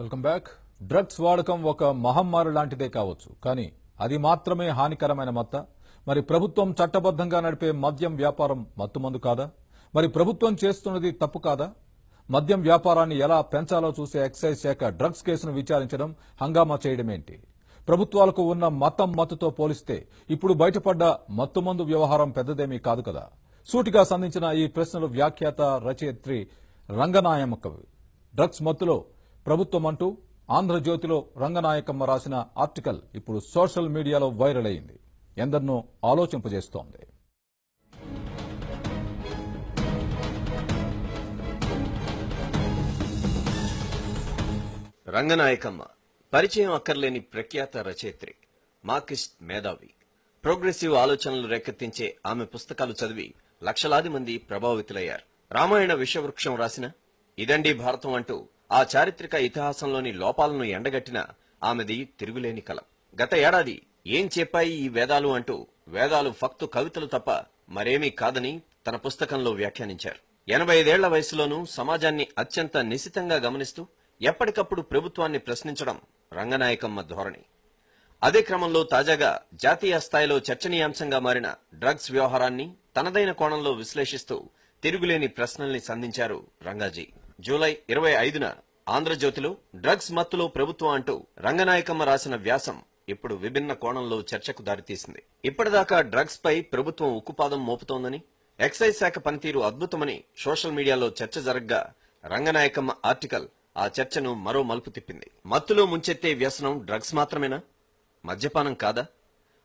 Welcome back. Drugs వాడకం ఒక మహమ్మారి లాంటిదే కావచ్చు, కానీ అది మాత్రమే హానికరమైన మత్త. మరి ప్రభుత్వం చట్టబద్ధంగా నడిపే మద్యం వ్యాపారం మత్తుమందు కాదా? మరి ప్రభుత్వం చేస్తున్నది తప్పు కాదా? మద్యం వ్యాపారాన్ని ఎలా పెంచాలో చూసే ఎక్సైజ్ శాఖ డ్రగ్స్ కేసును విచారించడం, హంగామా చేయడమేంటి? ప్రభుత్వాలకు ఉన్న మత్తుతో పోలిస్తే ఇప్పుడు బయటపడ్డ మత్తుమందు వ్యవహారం పెద్దదేమీ కాదు కదా? సూటిగా సంధించిన ఈ ప్రశ్నలు వ్యాఖ్యాత రచయిత్రి రంగనాయకమ్మ. డ్రగ్స్ మత్తులో ప్రభుత్వం అంటూ ఆంధ్రజ్యోతిలో రంగనాయకమ్మ రాసిన ఆర్టికల్ ఇప్పుడు సోషల్ మీడియాలో వైరల్ అయింది. ఎందరినో ఆలోచింపజేస్తోంది. రంగనాయకమ్మ పరిచయం అక్కర్లేని ప్రఖ్యాత రచయిత్రి, మార్క్సిస్ట్ మేధావి. ప్రోగ్రెసివ్ ఆలోచనలు రేకెత్తించే ఆమె పుస్తకాలు చదివి లక్షలాది మంది ప్రభావితులయ్యారు. రామాయణ విషవృక్షం రాసిన ఇదండి భారతం అంటూ ఆ చారిత్రక ఇతిహాసంలోని లోపాలను ఎండగట్టిన ఆమెది తిరుగులేని కలం. గత ఏడాది ఏం చెప్పాయి ఈ వేదాలు అంటూ వేదాలు ఫక్తు కవితలు తప్ప మరేమీ కాదని తన పుస్తకంలో వ్యాఖ్యానించారు. 85 ఏళ్ల వయసులోనూ సమాజాన్ని అత్యంత నిశితంగా గమనిస్తూ ఎప్పటికప్పుడు ప్రభుత్వాన్ని ప్రశ్నించడం రంగనాయకమ్మ ధోరణి. అదే క్రమంలో తాజాగా జాతీయ స్థాయిలో చర్చనీయాంశంగా మారిన డ్రగ్స్ వ్యవహారాన్ని తనదైన కోణంలో విశ్లేషిస్తూ తిరుగులేని ప్రశ్నల్ని సంధించారు రంగాజీ. జూలై 25న ఆంధ్రజ్యోతిలో డ్రగ్స్ మత్తులో ప్రభుత్వం అంటూ రంగనాయకమ్మ రాసిన వ్యాసం ఇప్పుడు విభిన్న కోణంలో చర్చకు దారితీసింది. ఇప్పటిదాకా డ్రగ్స్ పై ప్రభుత్వం ఉక్కుపాదం మోపుతోందని, ఎక్సైజ్ శాఖ పనితీరు అద్భుతమని సోషల్ మీడియాలో చర్చ జరగ్గా రంగనాయకమ్మ ఆర్టికల్ ఆ చర్చను మరో మలుపు తిప్పింది. మత్తులో ముంచెత్తే వ్యసనం డ్రగ్స్ మాత్రమేనా? మద్యపానం కాదా?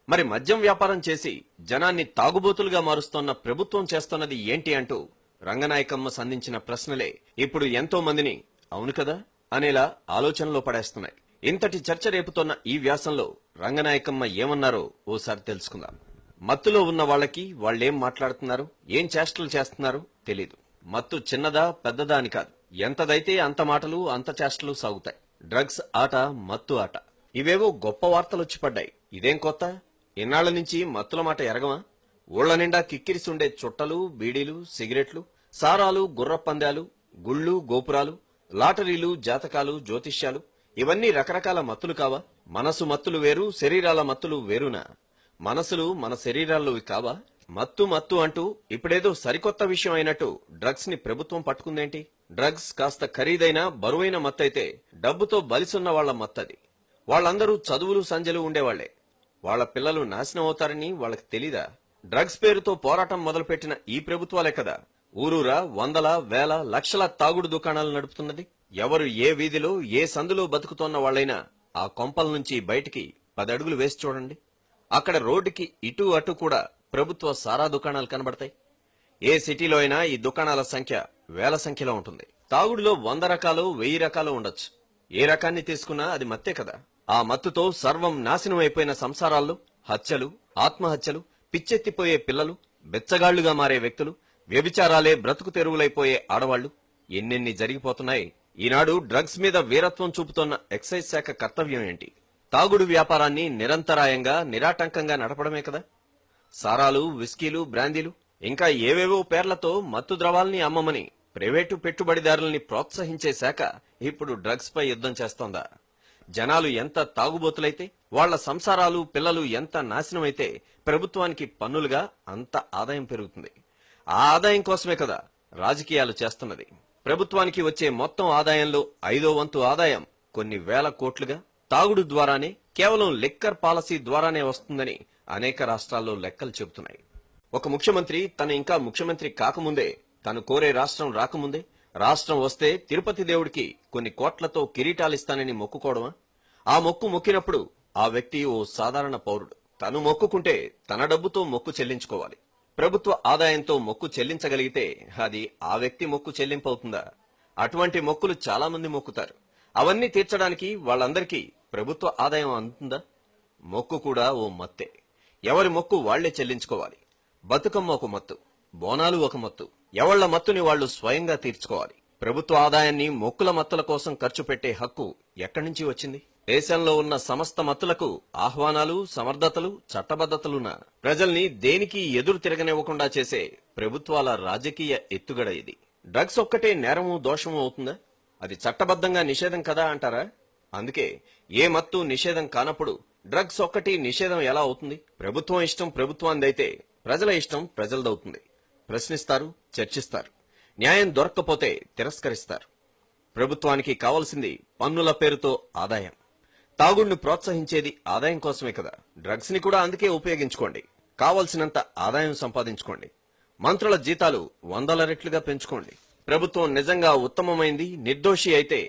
మరి మద్యం వ్యాపారం చేసి జనాన్ని తాగుబోతులుగా మారుస్తోన్న ప్రభుత్వం చేస్తున్నది ఏంటి అంటూ రంగనాయకమ్మ సంధించిన ప్రశ్నలే ఇప్పుడు ఎంతో మందిని అవును కదా అనేలా ఆలోచనలో పడేస్తున్నాయి. ఇంతటి చర్చ రేపుతోన్న ఈ వ్యాసంలో రంగనాయకమ్మ ఏమన్నారో ఓసారి తెలుసుకుందాం. మత్తులో ఉన్న వాళ్ళకి వాళ్లేం మాట్లాడుతున్నారు, ఏం చేష్టలు చేస్తున్నారో తెలీదు. మత్తు చిన్నదా పెద్దదా అని కాదు, ఎంతదైతే అంత మాటలు అంత చేష్టలు సాగుతాయి. డ్రగ్స్ ఆట మత్తు ఆట. ఇవేవో గొప్ప వార్తలొచ్చి పడ్డాయి. ఇదేం కొత్త? ఇన్నాళ్ల నుంచి మత్తుల మాట ఎరగమా? ఊళ్ల నిండా కిక్కిరిసుండే చుట్టలు, బీడీలు, సిగరెట్లు, సారాలు, గుర్రపందాలు, గుళ్ళు, గోపురాలు, లాటరీలు, జాతకాలు, జ్యోతిష్యాలు, ఇవన్నీ రకరకాల మత్తులు కావా? మనసు మత్తులు వేరు, శరీరాల మత్తులు వేరునా? మనసులు మన శరీరాల్లోవి కావా? మత్తు మత్తు అంటూ ఇప్పుడేదో సరికొత్త విషయం అయినట్టు డ్రగ్స్ ని ప్రభుత్వం పట్టుకుందేంటి? డ్రగ్స్ కాస్త ఖరీదైన బరువైన మత్తైతే డబ్బుతో బలిసున్న వాళ్ల మత్తది. వాళ్లందరూ చదువులు సంజలు ఉండేవాళ్లే. వాళ్ల పిల్లలు నాశనం అవుతారని వాళ్లకు తెలీదా? డ్రగ్స్ పేరుతో పోరాటం మొదలుపెట్టిన ఈ ప్రభుత్వాలే కదా ఊరూరా వందల వేల లక్షల తాగుడు దుకాణాలు నడుపుతున్నది. ఎవరు ఏ వీధిలో ఏ సందులో బతుకుతోన్న వాళ్లైనా ఆ కొంపల నుంచి బయటికి 10 అడుగులు వేసి చూడండి. అక్కడ రోడ్డుకి ఇటు అటు కూడా ప్రభుత్వ సారా దుకాణాలు కనబడతాయి. ఏ సిటీలో అయినా ఈ దుకాణాల సంఖ్య వేల సంఖ్యలో ఉంటుంది. తాగుడులో 100 రకాలు 1000 రకాలు ఉండొచ్చు. ఏ రకాన్ని తీసుకున్నా అది మత్తే కదా. ఆ మత్తుతో సర్వం నాశనం అయిపోయిన సంసారాల్లో హత్యలు, ఆత్మహత్యలు, పిచ్చెత్తిపోయే పిల్లలు, బెచ్చగాళ్లుగా మారే వ్యక్తులు, వ్యభిచారాలే బ్రతుకు తెరువులైపోయే ఆడవాళ్లు ఎన్నెన్ని జరిగిపోతున్నాయి. ఈనాడు డ్రగ్స్ మీద వీరత్వం చూపుతోన్న ఎక్సైజ్ శాఖ కర్తవ్యం ఏంటి? తాగుడు వ్యాపారాన్ని నిరంతరాయంగా నిరాటంకంగా నడపడమే కదా. సారాలు, విస్కీలు, బ్రాందీలు, ఇంకా ఏవేవో పేర్లతో మత్తు ద్రవాల్ని అమ్మమని ప్రైవేటు పెట్టుబడిదారుల్ని ప్రోత్సహించే శాఖ ఇప్పుడు డ్రగ్స్ పై యుద్ధం చేస్తోందా? జనాలు ఎంత తాగుబోతులైతే, వాళ్ల సంసారాలు, పిల్లలు ఎంత నాశనమైతే ప్రభుత్వానికి పన్నులుగా అంత ఆదాయం పెరుగుతుంది. ఆ ఆదాయం కోసమే కదా రాజకీయాలు చేస్తున్నది. ప్రభుత్వానికి వచ్చే మొత్తం ఆదాయంలో 5వ వంతు ఆదాయం కొన్ని వేల కోట్లుగా తాగుడు ద్వారానే, కేవలం లిక్కర్ పాలసీ ద్వారానే వస్తుందని అనేక రాష్ట్రాల్లో లెక్కలు చెబుతున్నాయి. ఒక ముఖ్యమంత్రి తను ఇంకా ముఖ్యమంత్రి కాకముందే, తను కోరే రాష్ట్రం రాకముందే, రాష్ట్రం వస్తే తిరుపతి దేవుడికి కొన్ని కోట్లతో కిరీటాలిస్తానని మొక్కుకోవడమా? ఆ మొక్కు మొక్కినప్పుడు ఆ వ్యక్తి ఓ సాధారణ పౌరుడు. తను మొక్కుకుంటే తన డబ్బుతో మొక్కు చెల్లించుకోవాలి. ప్రభుత్వ ఆదాయంతో మొక్కు చెల్లించగలిగితే అది ఆ వ్యక్తి మొక్కు చెల్లింపవుతుందా? అటువంటి మొక్కులు చాలా మంది మొక్కుతారు. అవన్నీ తీర్చడానికి వాళ్ళందరికీ ప్రభుత్వ ఆదాయం అందుతుందా? మొక్కు కూడా ఓ మత్తే. ఎవరి మొక్కు వాళ్లే చెల్లించుకోవాలి. బతుకమ్మ ఒక మత్తు, బోనాలు ఒక మత్తు. ఎవళ్ల మత్తుని వాళ్లు స్వయంగా తీర్చుకోవాలి. ప్రభుత్వ ఆదాయాన్ని మొక్కుల మత్తుల కోసం ఖర్చు పెట్టే హక్కు ఎక్కడి నుంచి వచ్చింది? దేశంలో ఉన్న సమస్త మత్తులకు ఆహ్వానాలు, సమర్థతలు, చట్టబద్ధతలున్న ప్రజల్ని దేనికి ఎదురు తిరగనివ్వకుండా చేసే ప్రభుత్వాల రాజకీయ ఎత్తుగడ ఇది. డ్రగ్స్ ఒక్కటే నేరము, దోషము అవుతుందా? అది చట్టబద్ధంగా నిషేధం కదా అంటారా? అందుకే ఏ మత్తు నిషేధం కానప్పుడు డ్రగ్స్ ఒక్కటి నిషేధం ఎలా అవుతుంది? ప్రభుత్వం ఇష్టం ప్రభుత్వానిదైతే ప్రజల ఇష్టం ప్రజలదవుతుంది. ప్రశ్నిస్తారు, చర్చిస్తారు. న్యాయం దొరక్కపోతే తిరస్కరిస్తారు. ప్రభుత్వానికి కావాల్సింది పన్నుల పేరుతో ఆదాయం. తాగుడిని ప్రోత్సహించేది ఆదాయం కోసమే కదా. డ్రగ్స్ ని కూడా అందుకే ఉపయోగించుకోండి. కావలసినంత ఆదాయం సంపాదించుకోండి. మంత్రుల జీతాలు 100 రెట్లుగా పెంచుకోండి. ప్రభుత్వం నిజంగా ఉత్తమమైంది, నిర్దోషి అయితే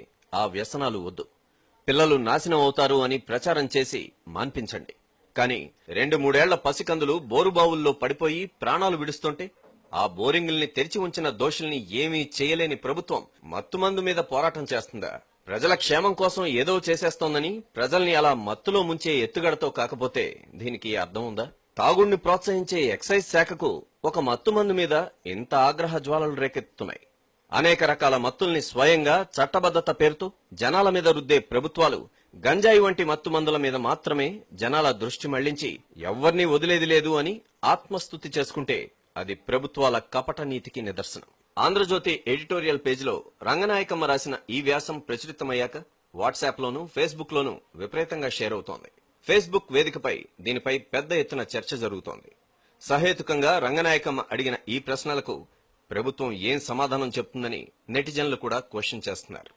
ఆ వ్యసనాలు వద్దు. పిల్లలు నాశనం అవుతారు అని ప్రచారం చేసి మాన్పించండి. కానీ 2-3 ఏళ్ల పసికందులు బోరుబావుల్లో పడిపోయి ప్రాణాలు విడుస్తుంటే ఆ బోరింగుల్ని తెరిచి ఉంచిన దోషుల్ని ఏమీ చేయలేని ప్రభుత్వం మత్తుమందు మీద పోరాటం చేస్తుందా? ప్రజల క్షేమం కోసం ఏదో చేసేస్తోందని ప్రజల్ని అలా మత్తులో ముంచే ఎత్తుగడతో కాకపోతే దీనికి అర్థం ఉందా? తాగుడిని ప్రోత్సహించే ఎక్సైజ్ శాఖకు ఒక మత్తుమందు మీద ఇంత ఆగ్రహ జ్వాలలు రేకెత్తుతున్నాయి. అనేక రకాల మత్తుల్ని స్వయంగా చట్టబద్ధత పేరుతో జనాల మీద రుద్దే ప్రభుత్వాలు గంజాయి వంటి మత్తుమందుల మీద మాత్రమే జనాల దృష్టి మళ్లించి ఎవ్వర్నీ వదిలేది లేదు అని ఆత్మస్తుతి చేసుకుంటే అది ప్రభుత్వాల కపట నీతికి నిదర్శనం. ఆంధ్రజ్యోతి ఎడిటోరియల్ పేజీలో రంగనాయకమ్మ రాసిన ఈ వ్యాసం ప్రచురితమయ్యాక వాట్సాప్ లోనూ ఫేస్బుక్ లోనూ విపరీతంగా షేర్ అవుతోంది. ఫేస్బుక్ వేదికపై దీనిపై పెద్ద ఎత్తున చర్చ జరుగుతోంది. సహేతుకంగా రంగనాయకమ్మ అడిగిన ఈ ప్రశ్నలకు ప్రభుత్వం ఏం సమాధానం చెప్తుందని నెటిజన్లు కూడా క్వశ్చన్ చేస్తున్నారు.